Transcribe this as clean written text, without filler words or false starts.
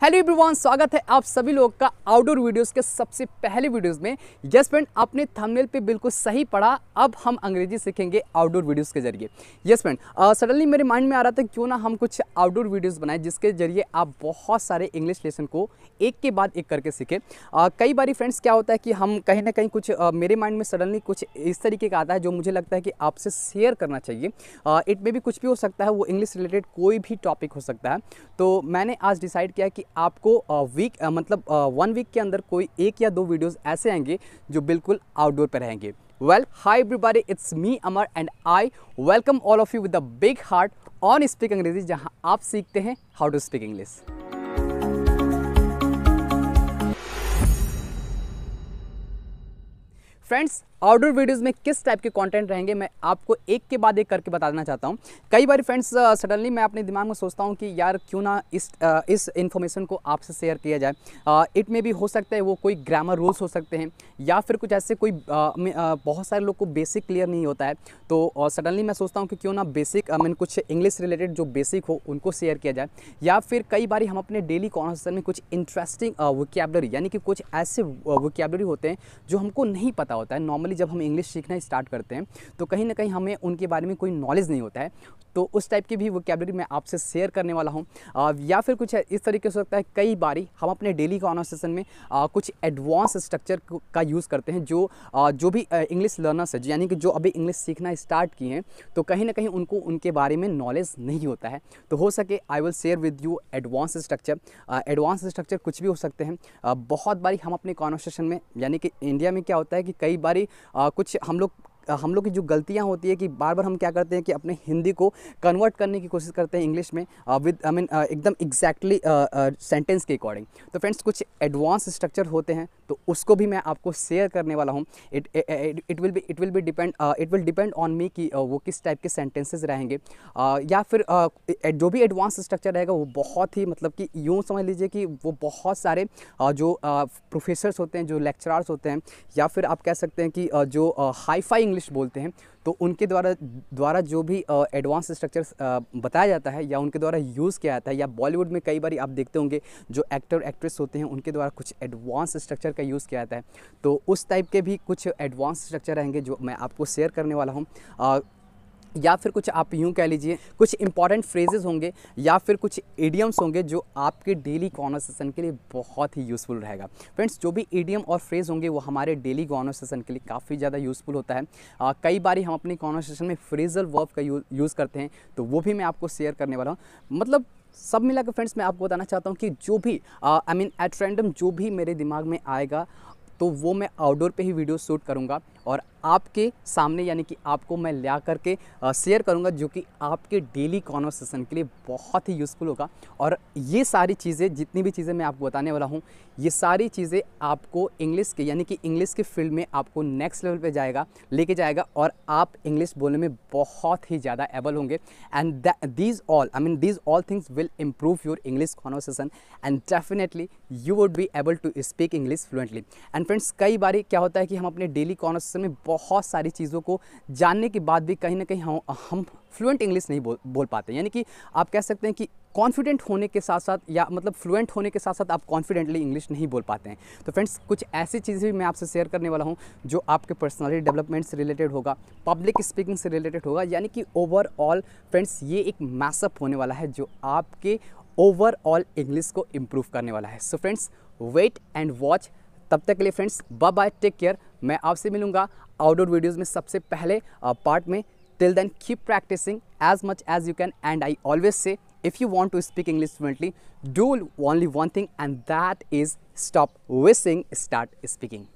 Hello everyone, स्वागत है आप सभी लोग का आउटडोर वीडियोस के सबसे पहले वीडियोस में। यस फ्रेंड, आपने थंबनेल पे बिल्कुल सही पढ़ा। अब हम अंग्रेजी सीखेंगे आउटडोर वीडियोस के जरिए। यस फ्रेंड, सडनली मेरे माइंड में आ रहा था क्यों ना हम कुछ आउटडोर वीडियोस बनाएं जिसके जरिए आप बहुत सारे इंग्लिश लेसन को एक के बाद एक करके सीखें। कई बारी फ्रेंड्स क्या होता है कि हम कहीं ना कहीं कुछ मेरे माइंड में सडनली कुछ इस तरीके का आता है जो मुझे लगता है कि आपसे शेयर करना चाहिए। इट में भी कुछ भी हो सकता है, वो इंग्लिश रिलेटेड कोई भी टॉपिक हो सकता है। तो मैंने आज डिसाइड किया कि आपको मतलब 1 वीक के अंदर कोई 1 या 2 वीडियोस ऐसे आएंगे जो बिल्कुल आउटडोर पे रहेंगे। Well, hi everybody, it's me Amar and I welcome all of you with a big heart on speak Angrezi, जहां आप सीखते हैं how to speak English. Friends, outdoor videos में किस टाइप के कंटेंट रहेंगे मैं आपको एक के बाद एक करके बताना चाहता हूँ। कई बार फ्रेंड्स सडनली मैं अपने दिमाग में सोचता हूँ कि यार क्यों ना इस इन्फॉर्मेशन को आपसे शेयर किया जाए। इट में भी हो सकता है वो कोई ग्रामर रूल्स हो सकते हैं या फिर कुछ ऐसे कोई बहुत सारे लोग को बेसिक क्लियर नहीं होता है। तो सडनली मैं सोचता हूँ कि क्यों ना बेसिक कुछ इंग्लिश रिलेटेड जो बेसिक हो उनको शेयर किया जाए। या फिर कई बार हम अपने डेली कॉन्वर्सेशन में कुछ इंटरेस्टिंग वोकैबुलरी यानी कि कुछ ऐसे वोकैबुलरी होते हैं जो हमको नहीं पता होता है। नॉर्मली जब हम इंग्लिश सीखना स्टार्ट करते हैं तो कहीं ना कहीं हमें उनके बारे में कोई नॉलेज नहीं होता है। तो उस टाइप की भी वोकैबुलरी मैं आपसे शेयर करने वाला हूँ। या फिर कुछ इस तरीके से होता है, कई बारी हम अपने डेली कॉन्वर्सेशन में कुछ एडवांस स्ट्रक्चर का यूज़ करते हैं जो भी इंग्लिश लर्नर्स है, यानी कि जो अभी इंग्लिश सीखना स्टार्ट किए हैं, तो कहीं ना कहीं उनको उनके बारे में नॉलेज नहीं होता है। तो हो सके I will share with you advance structure. Advance structure कुछ भी हो सकते हैं। बहुत बारी हम अपने कॉन्वर्सेशन में, यानी कि इंडिया में क्या होता है कि कई बारी कुछ हम लोग की जो गलतियां होती है कि बार बार हम क्या करते हैं कि अपने हिंदी को कन्वर्ट करने की कोशिश करते हैं इंग्लिश में विद एकदम एग्जैक्टली सेंटेंस के अकॉर्डिंग। तो फ्रेंड्स, कुछ एडवांस स्ट्रक्चर होते हैं तो उसको भी मैं आपको शेयर करने वाला हूँ। It will depend on me कि वो किस टाइप के सेंटेंसेस रहेंगे। या फिर जो भी एडवांस स्ट्रक्चर रहेगा वो बहुत ही, मतलब कि यूँ समझ लीजिए कि वो बहुत सारे जो प्रोफेसर्स होते हैं, जो लेक्चरर्स होते हैं, या फिर आप कह सकते हैं कि जो हाई फाई इंग्लिश बोलते हैं, तो उनके द्वारा जो भी एडवांस स्ट्रक्चर्स बताया जाता है या उनके द्वारा यूज़ किया जाता है, या बॉलीवुड में कई बार आप देखते होंगे जो एक्टर एक्ट्रेस होते हैं उनके द्वारा कुछ एडवांस स्ट्रक्चर का यूज़ किया जाता है। तो उस टाइप के भी कुछ एडवांस स्ट्रक्चर रहेंगे जो मैं आपको शेयर करने वाला हूँ। या फिर कुछ आप यूँ कह लीजिए कुछ इंपॉर्टेंट फ्रेजेस होंगे या फिर कुछ इडियम्स होंगे जो आपके डेली कॉन्वर्सेशन के लिए बहुत ही यूज़फुल रहेगा। फ्रेंड्स, जो भी इडियम और फ्रेज होंगे वो हमारे डेली कॉन्वर्सेशन के लिए काफ़ी ज़्यादा यूज़फुल होता है। कई बार हम अपनी कॉन्वर्सेशन में फ्रेजल वर्ब का यूज़ करते हैं, तो वो भी मैं आपको शेयर करने वाला हूँ। मतलब सब मिला के फ्रेंड्स मैं आपको बताना चाहता हूँ कि जो भी एट रैंडम जो भी मेरे दिमाग में आएगा तो वो मैं आउटडोर पे ही वीडियो शूट करूँगा और आपके सामने, यानी कि आपको मैं ला करके शेयर करूँगा, जो कि आपके डेली कॉन्वर्सेशन के लिए बहुत ही यूज़फुल होगा। और ये सारी चीज़ें, जितनी भी चीज़ें मैं आपको बताने वाला हूँ, ये सारी चीज़ें आपको इंग्लिश के, यानी कि इंग्लिश के फील्ड में आपको नेक्स्ट लेवल पे लेके जाएगा और आप इंग्लिश बोलने में बहुत ही ज़्यादा एबल होंगे। And these all things will improve your English conversation and definitely you would be able to speak English fluently. And friends, कई बार क्या होता है कि हम अपने डेली कॉन्वर्सेशन में बहुत सारी चीज़ों को जानने के बाद भी कहीं ना कहीं हम फ्लुएंट इंग्लिश नहीं बोल पाते। यानी कि आप कह सकते हैं कि कॉन्फिडेंट होने के साथ साथ, या मतलब फ्लुएंट होने के साथ साथ आप कॉन्फिडेंटली इंग्लिश नहीं बोल पाते हैं। तो फ्रेंड्स, कुछ ऐसी चीज़ें भी मैं आपसे शेयर करने वाला हूं जो आपके पर्सनालिटी डेवलपमेंट से रिलेटेड होगा, पब्लिक स्पीकिंग से रिलेटेड होगा, यानी कि ओवरऑल फ्रेंड्स ये एक मैसअप होने वाला है जो आपके ओवरऑल इंग्लिश को इम्प्रूव करने वाला है। So friends, wait and watch. तब तक के लिए friends, bye bye, take care. मैं आपसे मिलूंगा आउटडोर वीडियोज़ में सबसे पहले पार्ट में। Till then, keep practicing as much as you can, and I always say, if you want to speak English fluently, do only one thing, and that is stop wishing, start speaking.